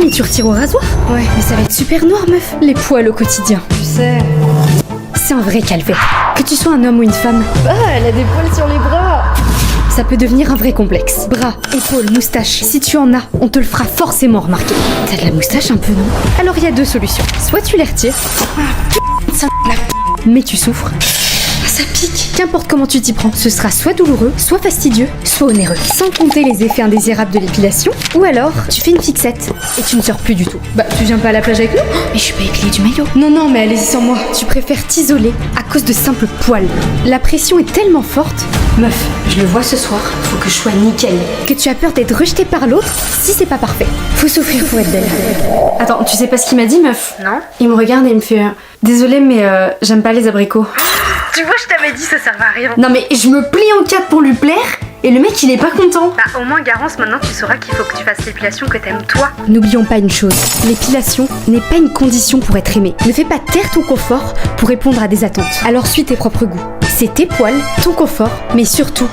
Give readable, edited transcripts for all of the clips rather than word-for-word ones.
mais tu retires au rasoir. Ouais, mais ça va être super noir, meuf. Les poils au quotidien. Tu sais. C'est un vrai calvaire. Que tu sois un homme ou une femme. Ah, elle a des poils sur les bras. Ça peut devenir un vrai complexe. Bras, épaules, moustache. Si tu en as, on te le fera forcément remarquer. T'as de la moustache un peu, non? Alors il y a deux solutions. Soit tu les retires. Mais tu souffres. Ça pique. Qu'importe comment tu t'y prends, ce sera soit douloureux, soit fastidieux, soit onéreux. Sans compter les effets indésirables de l'épilation. Ou alors, tu fais une fixette et tu ne sors plus du tout. Bah, tu viens pas à la plage avec nous? Mais je suis pas épilée du maillot. Non, mais allez-y sans moi. Tu préfères t'isoler à cause de simples poils. La pression est tellement forte. Meuf, je le vois ce soir, faut que je sois nickel. Que tu as peur d'être rejetée par l'autre si c'est pas parfait. Faut souffrir pour être belle. Attends, tu sais pas ce qu'il m'a dit, meuf? Non. Il me regarde et il me fait désolé, mais j'aime pas les abricots. Tu vois, je t'avais dit, ça servait à rien. Non mais je me plie en quatre pour lui plaire et le mec il est pas content. Bah au moins Garance, maintenant tu sauras qu'il faut que tu fasses l'épilation que t'aimes toi. N'oublions pas une chose, l'épilation n'est pas une condition pour être aimé. Ne fais pas taire ton confort pour répondre à des attentes. Alors suis tes propres goûts. C'est tes poils, ton confort, mais surtout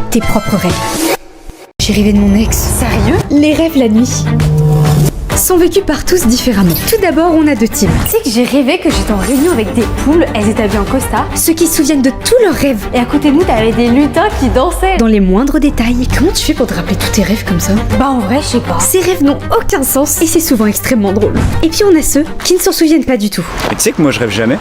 tes propres rêves. J'ai rêvé de mon ex. Sérieux? Les rêves la nuit sont vécus par tous différemment. Tout d'abord, on a deux teams. Tu sais que j'ai rêvé que j'étais en réunion avec des poules, elles étaient habillées en costard. Ceux qui se souviennent de tous leurs rêves. Et à côté de nous, t'avais des lutins qui dansaient. Dans les moindres détails. Comment tu fais pour te rappeler tous tes rêves comme ça? Bah en vrai, je sais pas. Ces rêves n'ont aucun sens et c'est souvent extrêmement drôle. Et puis on a ceux qui ne s'en souviennent pas du tout. Et tu sais que moi je rêve jamais.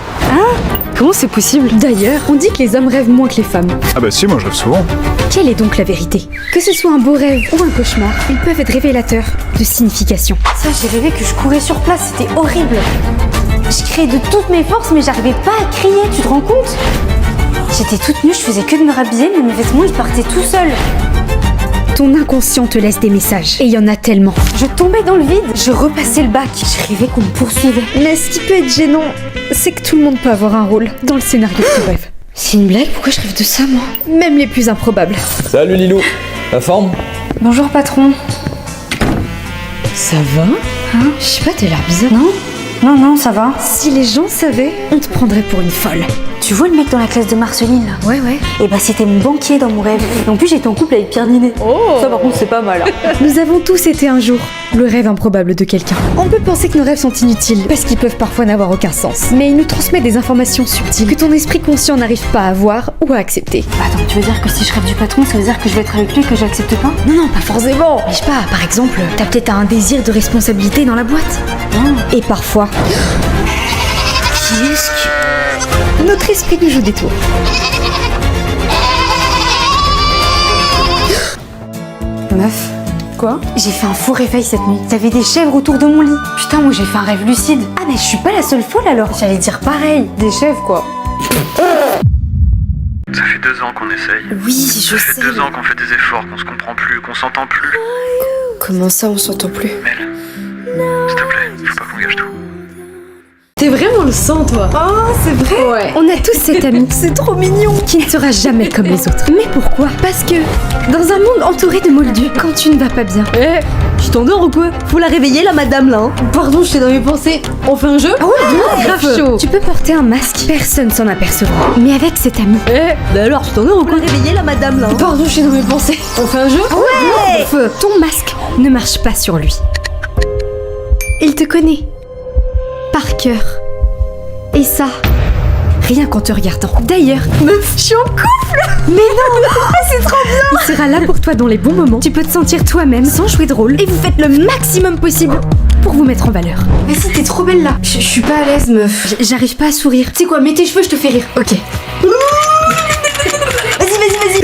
Comment c'est possible? D'ailleurs, on dit que les hommes rêvent moins que les femmes. Ah bah si, moi je rêve souvent. Quelle est donc la vérité? Que ce soit un beau rêve ou un cauchemar, ils peuvent être révélateurs de signification. Ça, j'ai rêvé que je courais sur place, c'était horrible. Je criais de toutes mes forces, mais j'arrivais pas à crier, tu te rends compte? J'étais toute nue, je faisais que de me rhabiller, mais mes vêtements ils partaient tout seuls. Ton inconscient te laisse des messages, et il y en a tellement. Je tombais dans le vide, je repassais le bac, je rêvais qu'on me poursuivait. Mais ce qui peut être gênant, c'est que tout le monde peut avoir un rôle dans le scénario de ton rêve. C'est une blague? Pourquoi je rêve de ça, moi? Même les plus improbables. Salut Lilou, la forme? Bonjour, patron. Ça va? Hein? Je sais pas, t'as l'air bizarre. Non, ça va. Si les gens savaient, on te prendrait pour une folle. Tu vois le mec dans la classe de Marceline là? Ouais. Et bah c'était mon banquier dans mon rêve. Et en plus j'étais en couple avec Pierre Ninet. Oh! Ça par contre c'est pas mal. Nous avons tous été un jour le rêve improbable de quelqu'un. On peut penser que nos rêves sont inutiles, parce qu'ils peuvent parfois n'avoir aucun sens. Mais ils nous transmettent des informations subtiles que ton esprit conscient n'arrive pas à voir ou à accepter. Attends, tu veux dire que si je rêve du patron, ça veut dire que je vais être avec lui et que j'accepte pas? Non, pas forcément. Mais je sais pas, par exemple, t'as peut-être un désir de responsabilité dans la boîte. Et parfois... Qui est-ce que... Notre esprit nous joue des tours. Meuf, Quoi? j'ai fait un faux réveil cette nuit. T'avais des chèvres autour de mon lit. Putain, moi j'ai fait un rêve lucide. Ah mais je suis pas la seule folle alors. J'allais dire pareil, des chèvres quoi. Ça fait 2 ans qu'on essaye. Oui, je Ça fait sais. 2 ans qu'on fait des efforts, qu'on se comprend plus, qu'on s'entend plus. Comment ça, on s'entend plus? Mel, s'il te plaît, faut pas qu'on gâche tout. T'es vraiment le sang, toi. Oh, c'est vrai. Ouais. On a tous cet ami. C'est trop mignon. Qui ne sera jamais comme les autres. Mais pourquoi? Parce que, dans un monde entouré de moldus, quand tu ne vas pas bien... Tu t'endors ou quoi? Faut la réveiller, la madame, là. Pardon, j'étais dans mes pensées. On fait un jeu? Ah ouais, grave chaud. Tu peux porter un masque, personne s'en apercevra. Mais avec cet ami... Bah alors, tu t'endors ou quoi? Réveiller la madame, là. Pardon, j'étais dans mes pensées. On fait un jeu? Ouais. Feu. Ton masque ne marche pas sur lui. Il te connaît. Par cœur. Et ça, rien qu'en te regardant. D'ailleurs, meuf, je suis en couple. Mais non. C'est trop bien. Il sera là pour toi dans les bons moments. Tu peux te sentir toi-même sans jouer de rôle. Et vous faites le maximum possible pour vous mettre en valeur. Mais si, t'es trop belle, là. Je suis pas à l'aise, meuf. J'arrive pas à sourire. Tu sais quoi, mets tes cheveux, je te fais rire. Ok. Vas-y.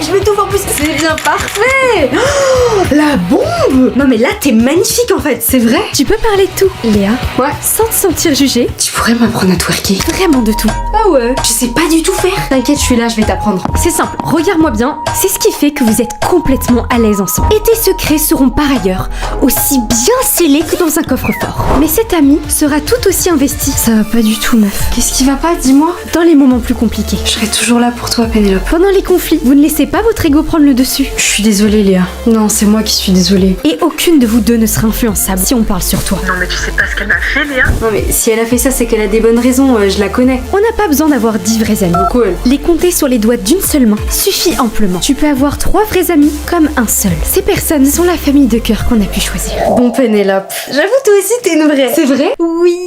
Je m'étouffe en plus. C'est bien parfait. Oh, la bombe. Non mais là, t'es magnifique en fait. C'est vrai? Tu peux parler de tout, Léa. Ouais. Sans te sentir jugée. Tu pourrais m'apprendre à twerker. Vraiment de tout. Ah ouais? Je sais pas du tout faire. T'inquiète, je suis là, je vais t'apprendre. C'est simple, regarde-moi bien, c'est ce qui fait que vous êtes complètement à l'aise ensemble. Et tes secrets seront par ailleurs aussi bien scellés que dans un coffre-fort. Mais cet ami sera tout aussi investi. Ça va pas du tout, meuf. Qu'est-ce qui va pas? Dis-moi. Dans les moments plus compliqués. Je serai toujours là pour toi, Pénélope. Pendant les conflits, vous ne laissez pas votre ego prendre le dessus. Je suis désolée, Léa. Non, c'est moi qui suis désolée. Et aucune de vous deux ne sera influençable si on parle sur toi. Non mais tu sais pas ce qu'elle m'a fait, Léa. Non mais si elle a fait ça, c'est qu'elle a des bonnes raisons, je la connais. On n'a pas besoin d'avoir 10 vrais amis. Beaucoup elle. Les compter sur les doigts d'une seule main suffit amplement. Tu peux avoir 3 vrais amis comme un seul. Ces personnes sont la famille de cœur qu'on a pu choisir. Bon Pénélope, j'avoue toi aussi t'es une vraie. C'est vrai? Oui.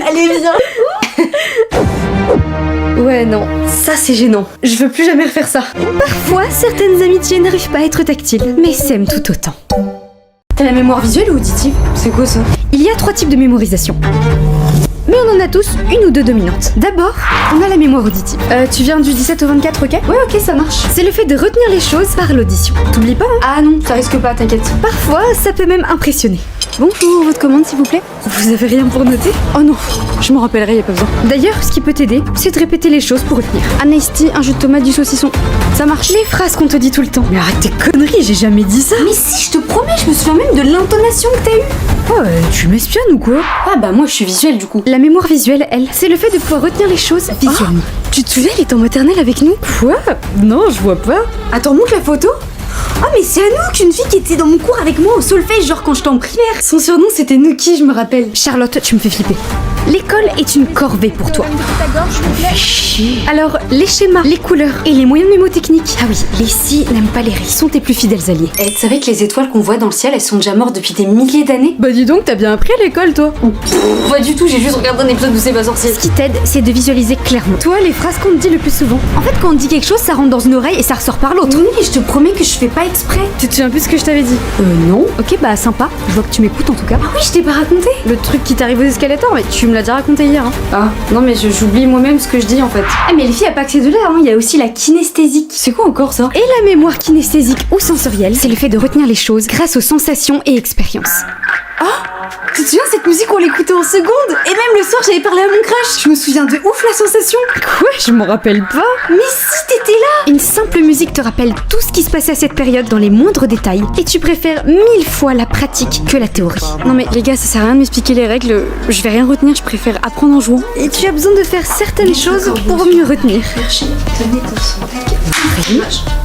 Allez viens. Ouais non, ça c'est gênant. Je veux plus jamais refaire ça. Parfois, certaines amitiés n'arrivent pas à être tactiles, mais s'aiment tout autant. T'as la mémoire visuelle ou auditive? C'est quoi ça? Il y a 3 types de mémorisation. Mais on en a tous une ou deux dominantes. D'abord, on a la mémoire auditive. Tu viens du 17 au 24, ok? Ouais ok ça marche. C'est le fait de retenir les choses par l'audition. T'oublies pas, hein? Ah non, ça risque pas, t'inquiète. Parfois, ça peut même impressionner. Bonjour, votre commande s'il vous plaît? Vous avez rien pour noter? Oh non, je m'en rappellerai, y'a pas besoin. D'ailleurs, ce qui peut t'aider, c'est de répéter les choses pour retenir. Un iced tea, un jus de tomate, du saucisson. Ça marche. Les phrases qu'on te dit tout le temps. Mais arrête tes conneries, j'ai jamais dit ça. Mais si, je te promets, je me souviens même de l'intonation que t'as eue. Oh, tu m'espionnes ou quoi? Ah bah moi je suis visuelle du coup. La mémoire visuelle, elle, c'est le fait de pouvoir retenir les choses visuellement. Tu te souviens, elle est en maternelle avec nous? Quoi? Non, je vois pas. Attends, montre la photo. Oh mais c'est Anouk, une fille qui était dans mon cours avec moi au solfège, genre quand j'étais en primaire. Son surnom c'était Nookie, je me rappelle. Charlotte, tu me fais flipper. L'école est une corvée pour toi. Alors, les schémas, les couleurs et les moyens mnémotechniques. Ah oui, les si n'aiment pas les ris, sont tes plus fidèles alliés. Et tu savais que les étoiles qu'on voit dans le ciel, elles sont déjà mortes depuis des milliers d'années? Bah dis donc, t'as bien appris à l'école, toi. Pas du tout, j'ai juste regardé un épisode de C'est pas sorcier. Ce qui t'aide, c'est de visualiser clairement. Toi, les phrases qu'on te dit le plus souvent. En fait, quand on te dit quelque chose, ça rentre dans une oreille et ça ressort par l'autre. Oui, je te promets que je fais pas exprès. Tu te souviens plus ce que je t'avais dit? Non. Ok, bah sympa. Je vois que tu m'écoutes en tout cas. Ah oui, je t'ai pas raconté. Le truc qui t'arrive aux escalators, mais tu me l'as déjà raconté hier. Hein. Ah, non mais j'oublie moi-même ce que je dis en fait. Ah mais les filles, y a pas que ces deux-là, hein. Il y a aussi la kinesthésique. C'est quoi encore ça? Et la mémoire kinesthésique ou sensorielle, c'est le fait de retenir les choses grâce aux sensations et expériences. Tu te souviens cette musique on l'écoutait en seconde? Et même le soir j'avais parlé à mon crush. Je me souviens de ouf la sensation. Quoi? Je m'en rappelle pas. Mais si t'étais là. Une simple musique te rappelle tout ce qui se passait à cette période dans les moindres détails et tu préfères 1000 fois la pratique que la théorie. Non mais les gars, ça sert à rien de m'expliquer les règles. Je vais rien retenir, je préfère apprendre en jouant. Et tu as besoin de faire certaines choses pour mieux retenir.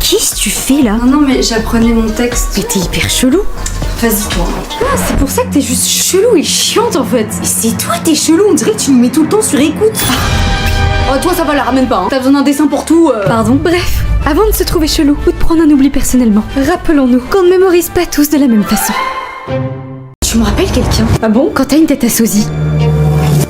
Qu'est-ce que tu fais là? Non mais j'apprenais mon texte. Mais t'es hyper chelou. Vas-y toi. Ah, c'est pour ça que t'es juste chelou et chiante en fait. Mais c'est toi t'es chelou, on dirait que tu nous mets tout le temps sur écoute. Oh toi ça va, la ramène pas, hein. T'as besoin d'un dessin pour tout. Pardon. Bref, avant de se trouver chelou ou de prendre un oubli personnellement, rappelons-nous qu'on ne mémorise pas tous de la même façon. Tu me rappelles quelqu'un? Ah bon? Quand t'as une tête à sosie,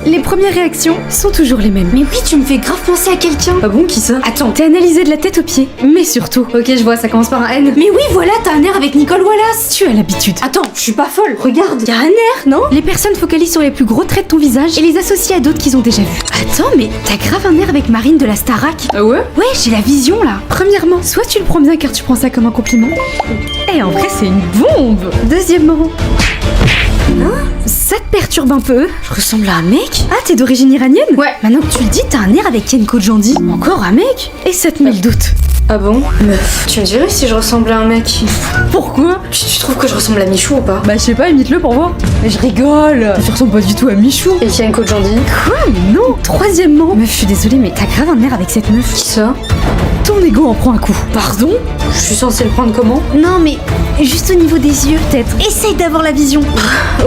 les premières réactions sont toujours les mêmes. Mais oui, tu me fais grave penser à quelqu'un. Ah bon, qui ça? Attends. T'es analysé de la tête aux pieds, mais surtout. Ok, je vois, ça commence par un N. Mais oui, voilà, t'as un air avec Nicole Wallace. Tu as l'habitude. Attends, je suis pas folle. Regarde, y a un air, non? Les personnes focalisent sur les plus gros traits de ton visage et les associent à d'autres qu'ils ont déjà vus. Attends, mais t'as grave un air avec Marine de la Starac. Ah ouais? Ouais, j'ai la vision là. Premièrement, soit tu le prends bien car tu prends ça comme un compliment. Et en vrai, c'est une bombe. Deuxièmement, ça te perturbe un peu? Je ressemble à un mec? Ah, t'es d'origine iranienne? Ouais. Maintenant que tu le dis, t'as un air avec Ken Kojandi. Encore un mec? Et ça te met le doute. Ah bon? Meuf, tu me dirais si je ressemble à un mec? Pourquoi? Tu trouves que je ressemble à Michou ou pas? Bah je sais pas, imite-le pour voir. Mais je rigole. Tu ressembles pas du tout à Michou. Et Kian Kojandi? Quoi? Mais non. Troisièmement, meuf, je suis désolée, mais t'as grave un air avec cette meuf. Qui ça? Ton ego en prend un coup. Pardon? Je suis censée le prendre comment? Non mais juste au niveau des yeux peut-être. Essaye d'avoir la vision.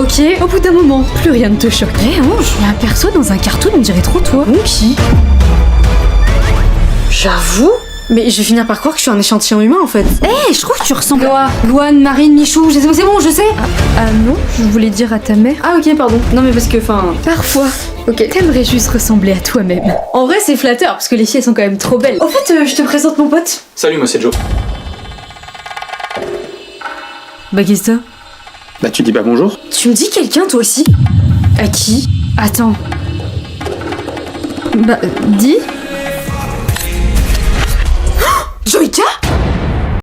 Ok. Au bout d'un moment, plus rien ne te choque. Eh Ange, il y a un perso dans un cartoon, on dirait trop toi. Qui? J'avoue? Mais je vais finir par croire que je suis un échantillon humain en fait. Eh, je trouve que tu ressembles à... Loane, Marine, Michou, c'est bon, je sais. Ah non, je voulais dire à ta mère. Ah ok, pardon. Non mais parce que, enfin... Parfois, Ok. t'aimerais juste ressembler à toi-même. En vrai c'est flatteur parce que les filles elles sont quand même trop belles. Au fait, je te présente mon pote. Salut, moi c'est Joe. Bah qu'est-ce que Bah tu dis pas bonjour? tu me dis quelqu'un toi aussi? À qui? Attends. Bah, dis. Joïka?